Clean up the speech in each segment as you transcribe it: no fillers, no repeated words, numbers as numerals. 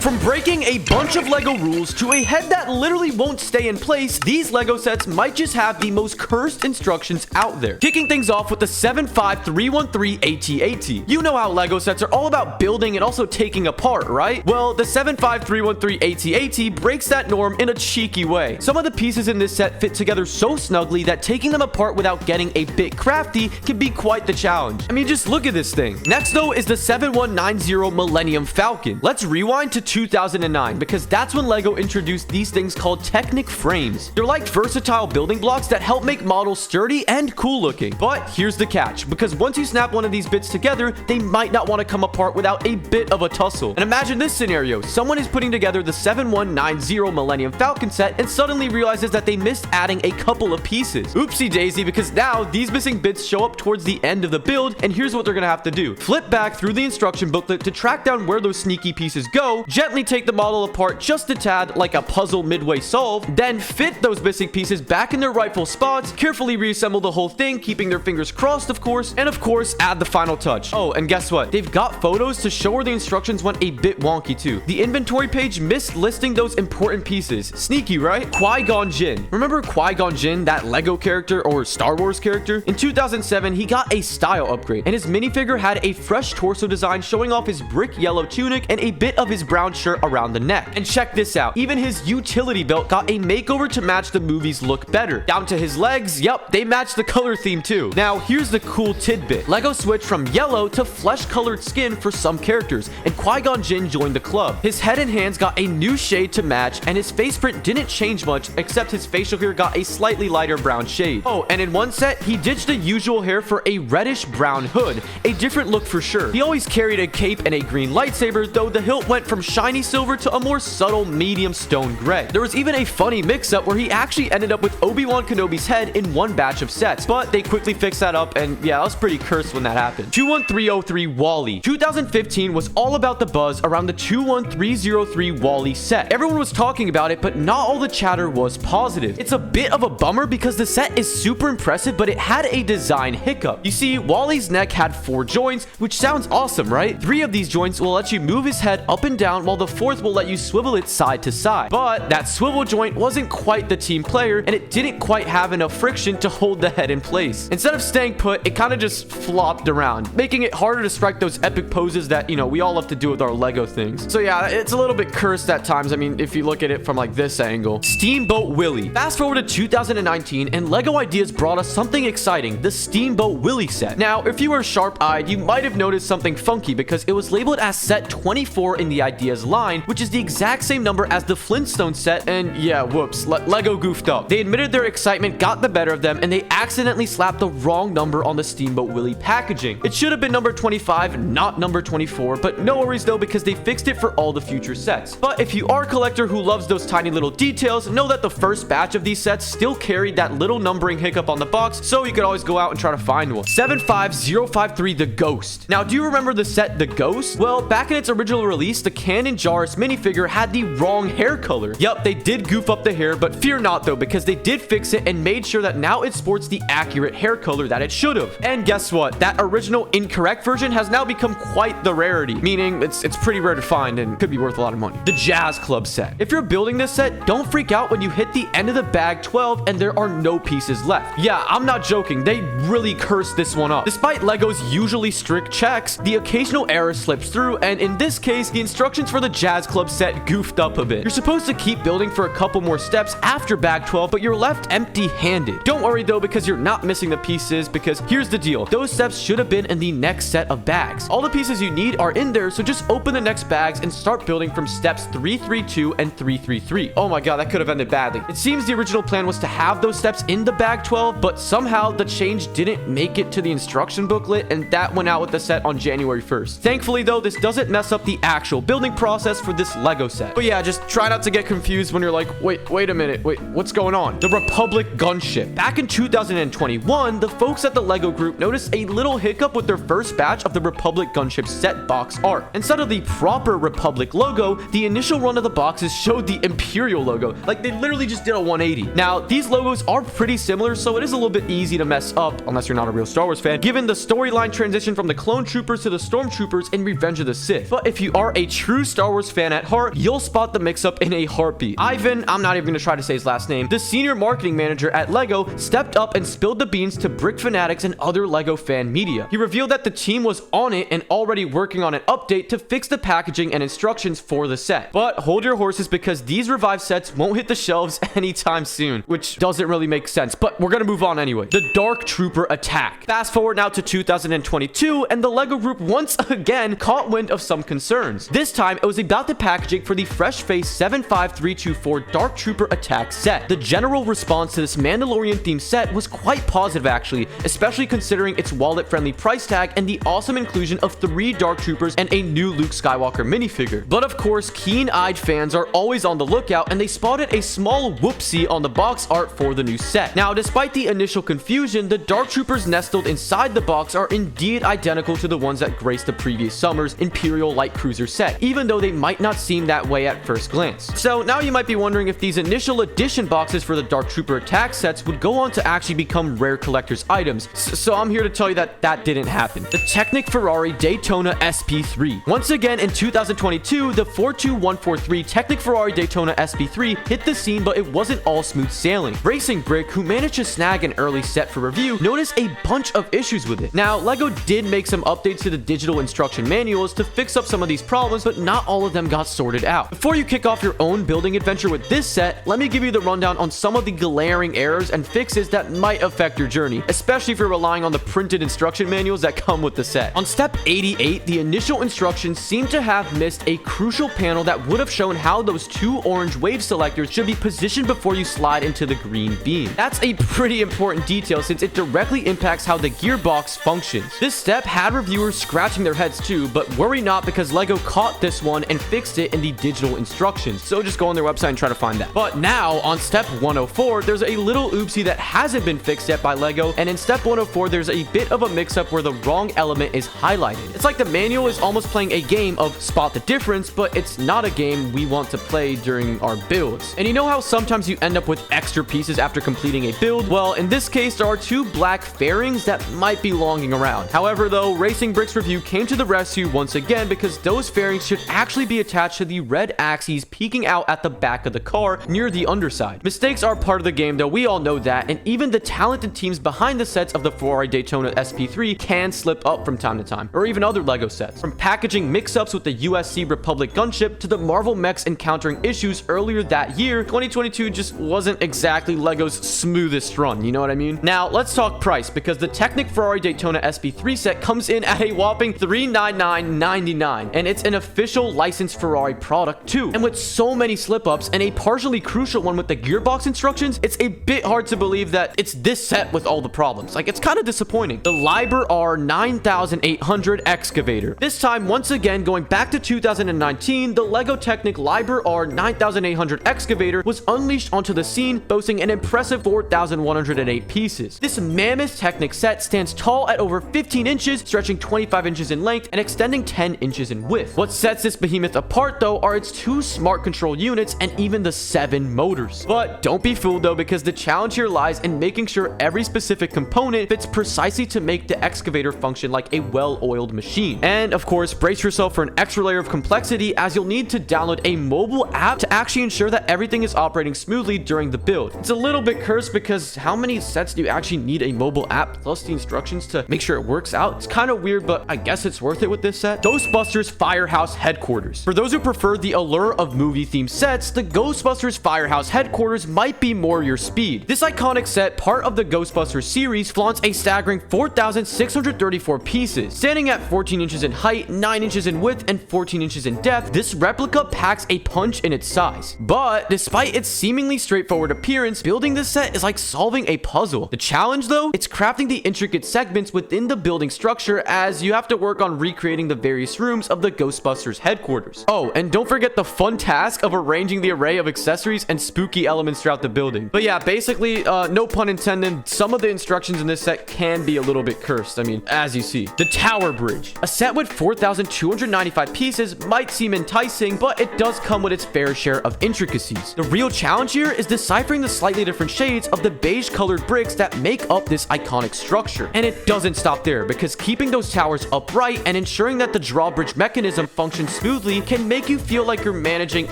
From breaking a bunch of LEGO rules to a head that literally won't stay in place, these LEGO sets might just have the most cursed instructions out there. Kicking things off with the 75313 AT-AT. You know how LEGO sets are all about building and also taking apart, right? Well, the 75313 AT-AT breaks that norm in a cheeky way. Some of the pieces in this set fit together so snugly that taking them apart without getting a bit crafty can be quite the challenge. I mean, just look at this thing. Next, though, is the 7190 Millennium Falcon. Let's rewind to 2009 because that's when LEGO introduced these things called Technic frames. They're like versatile building blocks that help make models sturdy and cool looking. But here's the catch, because once you snap one of these bits together, they might not want to come apart without a bit of a tussle. And imagine this scenario. Someone is putting together the 7190 Millennium Falcon set and suddenly realizes that they missed adding a couple of pieces. Oopsie daisy, because now these missing bits show up towards the end of the build, and here's what they're gonna have to do. Flip back through the instruction booklet to track down where those sneaky pieces go, gently take the model apart just a tad like a puzzle midway solve, then fit those missing pieces back in their rightful spots, carefully reassemble the whole thing, keeping their fingers crossed of course, and of course add the final touch. Oh, and guess what? They've got photos to show where the instructions went a bit wonky too. The inventory page missed listing those important pieces. Sneaky, right? Qui-Gon Jinn. Remember Qui-Gon Jinn, that LEGO character or Star Wars character? In 2007, he got a style upgrade, and his minifigure had a fresh torso design showing off his brick yellow tunic and a bit of his brown shirt around the neck. And check this out, even his utility belt got a makeover to match the movie's look better. Down to his legs, yep, they match the color theme too. Now, here's the cool tidbit. LEGO switched from yellow to flesh-colored skin for some characters, and Qui-Gon Jinn joined the club. His head and hands got a new shade to match, and his face print didn't change much, except his facial hair got a slightly lighter brown shade. Oh, and in one set, he ditched the usual hair for a reddish-brown hood. A different look for sure. He always carried a cape and a green lightsaber, though the hilt went from shiny silver to a more subtle medium stone gray. There was even a funny mix-up where he actually ended up with Obi-Wan Kenobi's head in one batch of sets, but they quickly fixed that up, and yeah, I was pretty cursed when that happened. 21303 Wall-E. 2015 was all about the buzz around the 21303 Wall-E set. Everyone was talking about it, but not all the chatter was positive. It's a bit of a bummer because the set is super impressive, but it had a design hiccup. You see, Wall-E's neck had 4 joints, which sounds awesome, right? 3 of these joints will let you move his head up and down, while the 4th will let you swivel it side to side. But that swivel joint wasn't quite the team player, and it didn't quite have enough friction to hold the head in place. Instead of staying put, it kind of just flopped around, making it harder to strike those epic poses that, you know, we all love to do with our LEGO things. So yeah, it's a little bit cursed at times. I mean, if you look at it from like this angle. Steamboat Willie. Fast forward to 2019, and LEGO Ideas brought us something exciting, the Steamboat Willie set. Now, if you were sharp-eyed, you might have noticed something funky because it was labeled as set 24 in the Ideas line, which is the exact same number as the Flintstone set, and yeah, whoops, LEGO goofed up. They admitted their excitement got the better of them, and they accidentally slapped the wrong number on the Steamboat Willie packaging. It should have been number 25, not number 24, but no worries though, because they fixed it for all the future sets. But if you are a collector who loves those tiny little details, know that the first batch of these sets still carried that little numbering hiccup on the box, so you could always go out and try to find one. 75053 The Ghost. Now, do you remember the set The Ghost? Well, back in its original release, the Canon Jaris minifigure had the wrong hair color. Yup, they did goof up the hair, but fear not though, because they did fix it and made sure that now it sports the accurate hair color that it should have. And guess what? That original incorrect version has now become quite the rarity, meaning it's pretty rare to find and could be worth a lot of money. The Jazz Club set. If you're building this set, don't freak out when you hit the end of the bag 12 and there are no pieces left. Yeah, I'm not joking. They really cursed this one up. Despite LEGO's usually strict checks, the occasional error slips through, and in this case, the instructions for the Jazz Club set goofed up a bit. You're supposed to keep building for a couple more steps after bag 12, but you're left empty-handed. Don't worry though, because you're not missing the pieces, because here's the deal. Those steps should have been in the next set of bags. All the pieces you need are in there, so just open the next bags and start building from steps 332 and 333. Oh my god, that could have ended badly. It seems the original plan was to have those steps in the bag 12, but somehow the change didn't make it to the instruction booklet, and that went out with the set on January 1st. Thankfully though, this doesn't mess up the actual building process for this LEGO set. But yeah, just try not to get confused when you're like, wait a minute, what's going on? The Republic Gunship. Back in 2021, the folks at the LEGO group noticed a little hiccup with their first batch of the Republic Gunship set box art. Instead of the proper Republic logo, the initial run of the boxes showed the Imperial logo. Like, they literally just did a 180. Now, these logos are pretty similar, so it is a little bit easy to mess up, unless you're not a real Star Wars fan, given the storyline transition from the clone troopers to the stormtroopers in Revenge of the Sith. But if you are a true Star Wars fan at heart, you'll spot the mix-up in a heartbeat. Ivan, I'm not even gonna try to say his last name, the senior marketing manager at LEGO, stepped up and spilled the beans to Brick Fanatics and other LEGO fan media. He revealed that the team was on it and already working on an update to fix the packaging and instructions for the set. But hold your horses, because these revived sets won't hit the shelves anytime soon, which doesn't really make sense, but we're gonna move on anyway. The Dark Trooper attack. Fast forward now to 2022, and the LEGO group once again caught wind of some concerns. This time, it was about the packaging for the Fresh Face 75324 Dark Trooper attack set. The general response to this Mandalorian-themed set was quite positive, actually, especially considering its wallet-friendly price tag and the awesome inclusion of 3 Dark Troopers and a new Luke Skywalker minifigure. But of course, keen-eyed fans are always on the lookout, and they spotted a small whoopsie on the box art for the new set. Now, despite the initial confusion, the Dark Troopers nestled inside the box are indeed identical to the ones that graced the previous summer's Imperial Light Cruiser set, even though they might not seem that way at first glance. So now you might be wondering if these initial edition boxes for the Dark Trooper attack sets would go on to actually become rare collector's items. So I'm here to tell you that that didn't happen. The Technic Ferrari Daytona SP3. Once again, in 2022, the 42143 Technic Ferrari Daytona SP3 hit the scene, but it wasn't all smooth sailing. Racing Brick, who managed to snag an early set for review, noticed a bunch of issues with it. Now, LEGO did make some updates to the digital instruction manuals to fix up some of these problems, but not all of them got sorted out. Before you kick off your own building adventure with this set, let me give you the rundown on some of the glaring errors and fixes that might affect your journey, especially if you're relying on the printed instruction manuals that come with the set. On step 88, the initial instructions seem to have missed a crucial panel that would have shown how those 2 orange wave selectors should be positioned before you slide into the green beam. That's a pretty important detail, since it directly impacts how the gearbox functions. This step had reviewers scratching their heads too, but worry not, because LEGO caught this one and fixed it in the digital instructions. So just go on their website and try to find that. But now, on step 104, there's a little oopsie that hasn't been fixed yet by LEGO, and in step 104, there's a bit of a mix-up where the wrong element is highlighted. It's like the manual is almost playing a game of spot the difference, but it's not a game we want to play during our builds. And you know how sometimes you end up with extra pieces after completing a build? Well, in this case, there are 2 black fairings that might be longing around. However, though, Racing Brick's review came to the rescue once again, because those fairings should actually be attached to the red axes peeking out at the back of the car near the underside. Mistakes are part of the game, though, we all know that, and even the talented teams behind the sets of the Ferrari Daytona SP3 can slip up from time to time, or even other LEGO sets. From packaging mix-ups with the USC Republic gunship to the Marvel mechs encountering issues earlier that year, 2022 just wasn't exactly LEGO's smoothest run, you know what I mean? Now, let's talk price, because the Technic Ferrari Daytona SP3 set comes in at a whopping $399.99, and it's an official licensed Ferrari product too. And with so many slip-ups and a partially crucial one with the gearbox instructions, it's a bit hard to believe that it's this set with all the problems. Like, it's kind of disappointing. The Liber R9800 excavator. This time, once again, going back to 2019, the LEGO Technic Liber R9800 excavator was unleashed onto the scene, boasting an impressive 4,108 pieces. This mammoth Technic set stands tall at over 15 inches, stretching 25 inches in length and extending 10 inches in width. What sets this behemoth apart, though, are its 2 smart control units and even the 7 motors. But don't be fooled, though, because the challenge here lies in making sure every specific component fits precisely to make the excavator function like a well-oiled machine. And of course, brace yourself for an extra layer of complexity, as you'll need to download a mobile app to actually ensure that everything is operating smoothly during the build. It's a little bit cursed, because how many sets do you actually need a mobile app plus the instructions to make sure it works out? It's kind of weird, but I guess it's worth it with this set. Ghostbusters Firehouse Headquarters. For those who prefer the allure of movie-themed sets, the Ghostbusters Firehouse Headquarters might be more your speed. This iconic set, part of the Ghostbusters series, flaunts a staggering 4,634 pieces. Standing at 14 inches in height, 9 inches in width, and 14 inches in depth, this replica packs a punch in its size. But despite its seemingly straightforward appearance, building this set is like solving a puzzle. The challenge, though, it's crafting the intricate segments within the building structure, as you have to work on recreating the various rooms of the Ghostbusters headquarters. Oh, and don't forget the fun task of arranging the array of accessories and spooky elements throughout the building. But yeah, basically, no pun intended, some of the instructions in this set can be a little bit cursed. I mean, as you see. The Tower Bridge. A set with 4,295 pieces might seem enticing, but it does come with its fair share of intricacies. The real challenge here is deciphering the slightly different shades of the beige colored bricks that make up this iconic structure. And it doesn't stop there, because keeping those towers upright and ensuring that the drawbridge mechanism functions smoothly can make you feel like you're managing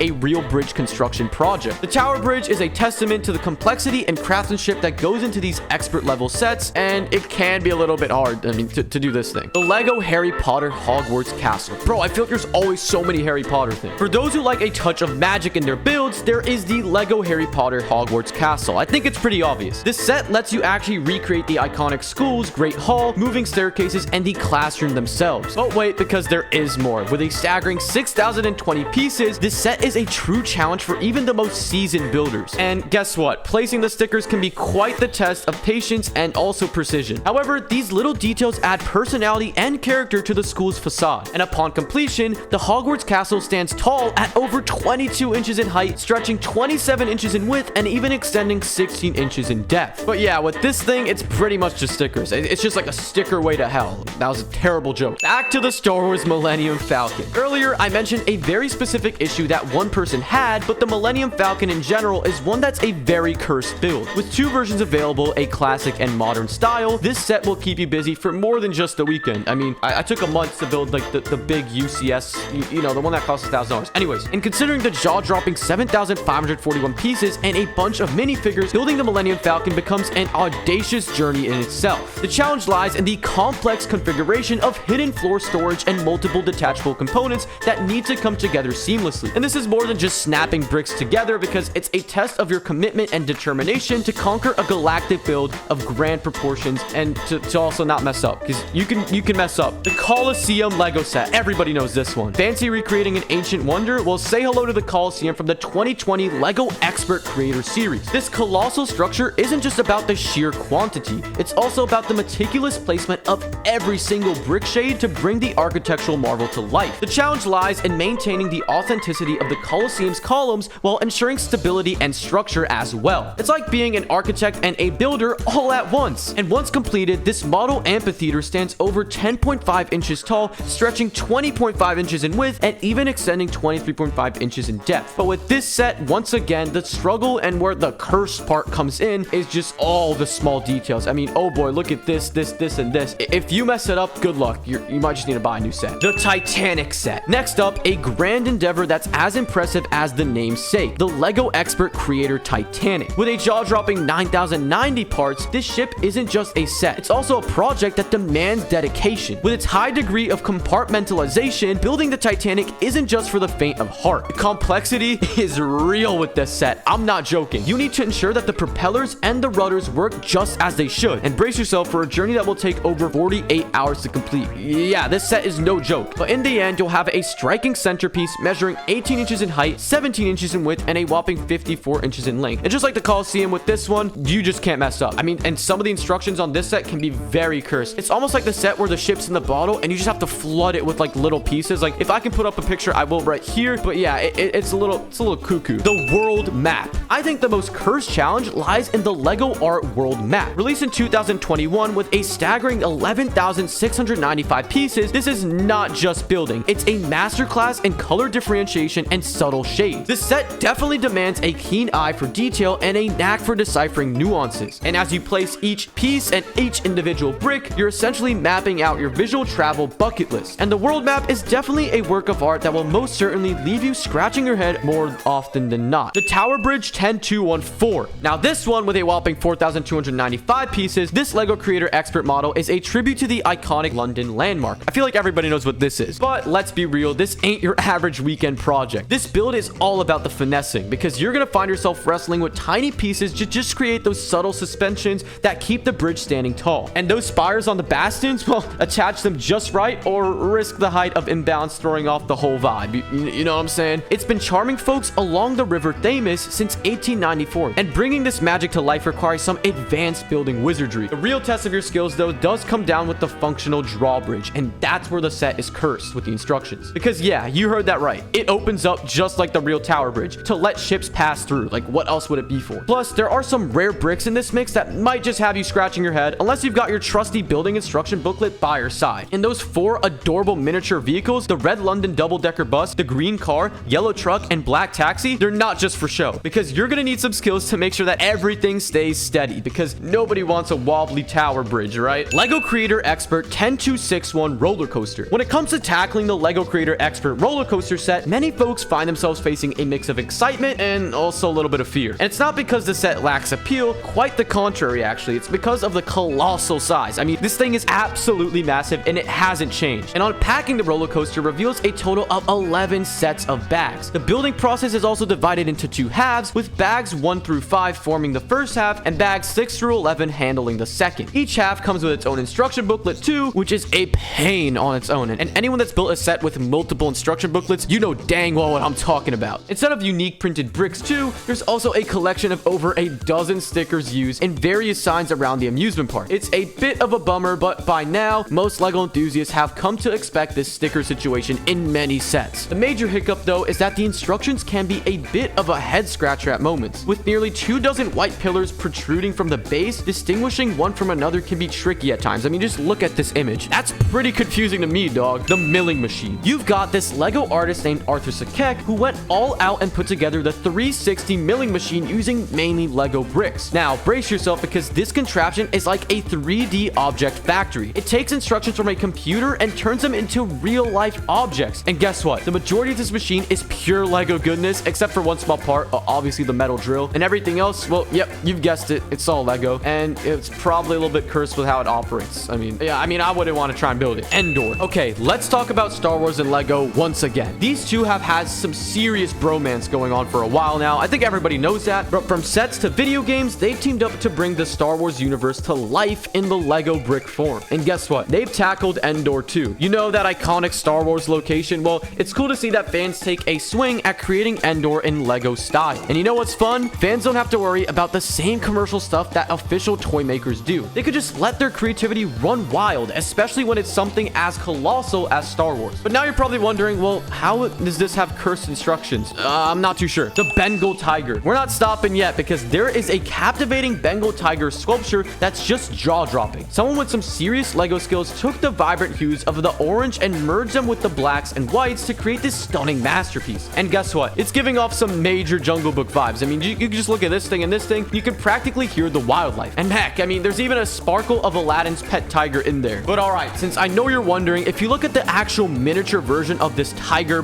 a real bridge construction project. The Tower Bridge is a testament to the complexity and craftsmanship that goes into these expert level sets, and it can be a little bit hard, to do this thing. The Lego Harry Potter Hogwarts Castle. Bro, I feel like there's always so many Harry Potter things. For those who like a touch of magic in their builds, there is the Lego Harry Potter Hogwarts Castle. I think it's pretty obvious. This set lets you actually recreate the iconic schools, Great Hall, moving staircases, and the classroom themselves. But wait, because there is more. With a staggering 6,020 pieces, this set is a true challenge for even the most seasoned builders. And guess what? Placing the stickers can be quite the test of patience and also precision. However, these little details add personality and character to the school's facade. And upon completion, the Hogwarts Castle stands tall at over 22 inches in height, stretching 27 inches in width, and even extending 16 inches in depth. But yeah, with this thing, it's pretty much just stickers. It's just like a sticker way to hell. That was a terrible joke. Back to the Star Wars Millennium Falcon. Earlier, I mentioned a very specific issue that one person had, but the Millennium Falcon in general is one that's a very cursed build. With two versions available, a classic and modern style, this set will keep you busy for more than just the weekend. I mean, I took a month to build like the big UCS, you know, the one that costs $1,000. Anyways, and considering the jaw-dropping 7,541 pieces and a bunch of minifigures, building the Millennium Falcon becomes an audacious journey in itself. The challenge lies in the complex configuration of hidden floor storage and multiple detachable components that need to come together seamlessly. And this is more than just snapping bricks together, because it's a test of your commitment and determination to conquer a galactic build of grand proportions and to also not mess up, because you can mess up. The Colosseum Lego set. Everybody knows this one. Fancy recreating an ancient wonder? Well, say hello to the Colosseum from the 2020 Lego Expert Creator Series. This colossal structure isn't just about the sheer quantity, it's also about the meticulous placement of every single brick shade to bring the architectural marvel to life. The challenge lies in maintaining the authenticity of the Colosseum's columns while ensuring stability and structure as well. It's like being an architect and a builder all at once. And once completed, this model amphitheater stands over 10.5 inches tall, stretching 20.5 inches in width, and even extending 23.5 inches in depth. But with this set, once again, the struggle and where the curse part comes in is just all the small details. I mean, oh boy, look at this, and this. If you mess it up, good luck. You might just need to buy a new set. The Titanic set. Next up, a grand endeavor that's as impressive as the namesake, the Lego Expert Creator Titanic. With a jaw-dropping 9,090 parts, this ship isn't just a set. It's also a project that demands dedication. With its high degree of compartmentalization, building the Titanic isn't just for the faint of heart. The complexity is real with this set. I'm not joking. You need to ensure that the propellers and the rudders work just as they should, and brace yourself for a journey that will take over 48 hours to complete. Yeah, this set is no joke. But in the end, you'll have a striking centerpiece measuring 18 inches in height, 17 inches in width, and a whopping 54 inches in length. And just like the Colosseum with this one, you just can't mess up. I mean, and some of the instructions on this set can be very cursed. It's almost like the set where the ship's in the bottle and you just have to flood it with like little pieces. Like if I can put up a picture, I will right here. But yeah, it's a little cuckoo. The world map. I think the most cursed challenge lies in the Lego Art World Map. Released in 2021 with a staggering 11,695 pieces, this is not just building. It's a masterclass in color differentiation and subtle shades. This set definitely demands a keen eye for detail and a knack for deciphering nuances. And as you place each piece and each individual brick, you're essentially mapping out your visual travel bucket list. And the world map is definitely a work of art that will most certainly leave you scratching your head more often than not. The Tower Bridge 10214. Now this one with a whopping 4,295 pieces, this Lego Creator Expert model is a tribute to the iconic London landmark. I feel like everybody knows what this is, but let's be real, this ain't your average weekend project. This build is all about the finessing, because you're gonna find yourself wrestling with tiny pieces to just create those subtle suspensions that keep the bridge standing tall. And those spires on the bastions, well, attach them just right or risk the height of imbalance throwing off the whole vibe. You know what I'm saying? It's been charming folks along the River Thames since 1894, and bringing this magic to life requires some advanced building wizardry. The real test of your skills, though, does come down with the functional drawbridge, and that's where the set is cursed with the instructions. Because yeah, you heard that right. It opens up just like the real Tower Bridge to let ships pass through. Like, what else would it be for? Plus, there are some rare bricks in this mix that might just have you scratching your head unless you've got your trusty building instruction booklet by your side. In those 4 adorable miniature vehicles, the red London double-decker bus, the green car, yellow truck, and black taxi, they're not just for show, because you're gonna need some skills to make sure that everything stays steady, because nobody wants a wobbly tower bridge, right? Lego Creator Expert 10261 roller coaster. When it comes to tackling the Lego Creator creator expert roller coaster set, many folks find themselves facing a mix of excitement and also a little bit of fear. And it's not because the set lacks appeal, quite the contrary actually. It's because of the colossal size. I mean, this thing is absolutely massive and it hasn't changed. And unpacking the roller coaster reveals a total of 11 sets of bags. The building process is also divided into 2 halves, with bags 1 through 5 forming the first half and bags 6 through 11 handling the second. Each half comes with its own instruction booklet too, which is a pain on its own. And anyone that's built a set with multiple instruction booklets, you know dang well what I'm talking about. Instead of unique printed bricks too, there's also a collection of over a dozen stickers used in various signs around the amusement park. It's a bit of a bummer, but by now, most LEGO enthusiasts have come to expect this sticker situation in many sets. The major hiccup though is that the instructions can be a bit of a head scratcher at moments. With nearly 24 white pillars protruding from the base, distinguishing one from another can be tricky at times. I mean, just look at this image. That's pretty confusing to me, dog. The milling machine. You've got this LEGO artist named Arthur Sakek who went all out and put together the 360 milling machine using mainly LEGO bricks. Now, brace yourself because this contraption is like a 3D object factory. It takes instructions from a computer and turns them into real-life objects. And guess what? The majority of this machine is pure LEGO goodness, except for one small part, obviously the metal drill. And everything else, well, yep, you've guessed it. It's all LEGO. And it's probably a little bit cursed with how it operates. I mean, I wouldn't want to try and build it. Endor. Okay, let's talk about Star Wars and LEGO once again. These two have had some serious bromance going on for a while now. I think everybody knows that. But from sets to video games, they've teamed up to bring the Star Wars universe to life in the LEGO brick form. And guess what? They've tackled Endor too. You know that iconic Star Wars location? Well, it's cool to see that fans take a swing at creating Endor in LEGO style. And you know what's fun? Fans don't have to worry about the same commercial stuff that official toy makers do. They could just let their creativity run wild, especially when it's something as colossal as Star Wars. But now you're probably wondering, well, how does this have cursed instructions? I'm not too sure. The Bengal tiger. We're not stopping yet because there is a captivating Bengal tiger sculpture that's just jaw-dropping. Someone with some serious LEGO skills took the vibrant hues of the orange and merged them with the blacks and whites to create this stunning masterpiece. And guess what? It's giving off some major Jungle Book vibes. I mean, you can just look at this thing and this thing, you can practically hear the wildlife. And heck, I mean, there's even a sparkle of Aladdin's pet tiger in there. But alright, since I know you're wondering, if you look at the actual miniature version of this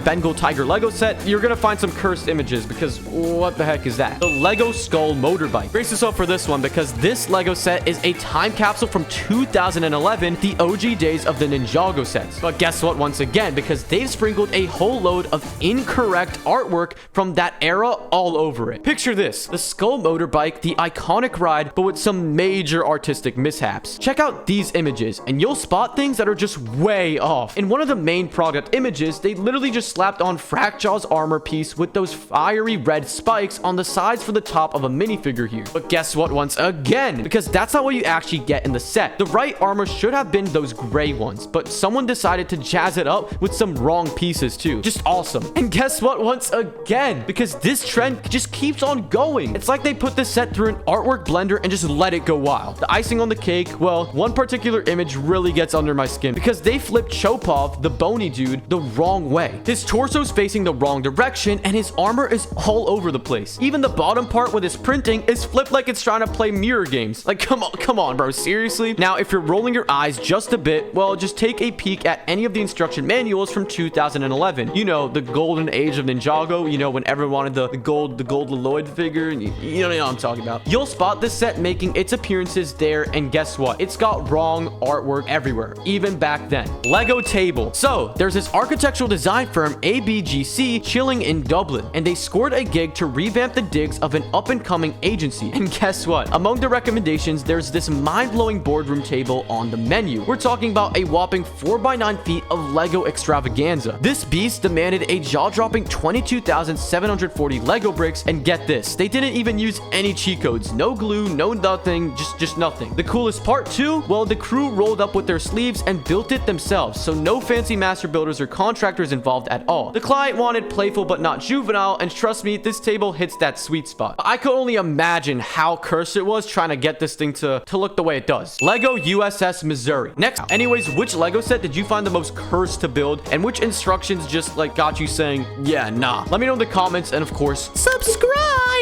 Bengal tiger LEGO set, you're gonna find some cursed images because what the heck is that? The LEGO Skull motorbike. Brace yourself for this one because this LEGO set is a time capsule from 2011, the OG days of the Ninjago sets. But guess what? Once again, because they've sprinkled a whole load of incorrect artwork from that era all over it. Picture this, the Skull motorbike, the iconic ride, but with some major artistic mishaps. Check out these images and you'll spot things that are just way off. In one of the main product images, they literally just slapped on Fracjaw's armor piece with those fiery red spikes on the sides for the top of a minifigure here. But guess what? Once again, because that's not what you actually get in the set. The right armor should have been those gray ones, but someone decided to jazz it up with some wrong pieces too. Just awesome. And guess what? Once again, because this trend just keeps on going. It's like they put this set through an artwork blender and just let it go wild. The icing on the cake, well, one particular image really gets under my skin because they flipped Chopov, the bony dude, the wrong way. His torso's facing the wrong direction and his armor is all over the place. Even the bottom part with his printing is flipped like it's trying to play mirror games. Like, come on, bro, seriously? Now, if you're rolling your eyes just a bit, well, just take a peek at any of the instruction manuals from 2011. You know, the golden age of Ninjago, you know, when everyone wanted the gold Lloyd figure, and you know what I'm talking about. You'll spot this set making its appearances there, and guess what? It's got wrong artwork everywhere, even back then. Lego table. So, there's this architectural design firm, ABGC, chilling in Dublin, and they scored a gig to revamp the digs of an up-and-coming agency. And guess what? Among the recommendations, there's this mind-blowing boardroom table on the menu. We're talking about a whopping 4x9 feet of Lego extravaganza. This beast demanded a jaw-dropping 22,740 Lego bricks, and get this, they didn't even use any cheat codes. No glue, no nothing, just nothing. The coolest part too? Well, the crew rolled up with their sleeves and built it themselves, so no fancy master builders or contractors involved at all. The client wanted playful but not juvenile, and trust me, this table hits that sweet spot. I could only imagine how cursed it was trying to get this thing to look the way it does. Lego USS Missouri. Next, anyways, which Lego set did you find the most cursed to build, and which instructions just like got you saying, yeah, nah? Let me know in the comments, and of course, subscribe!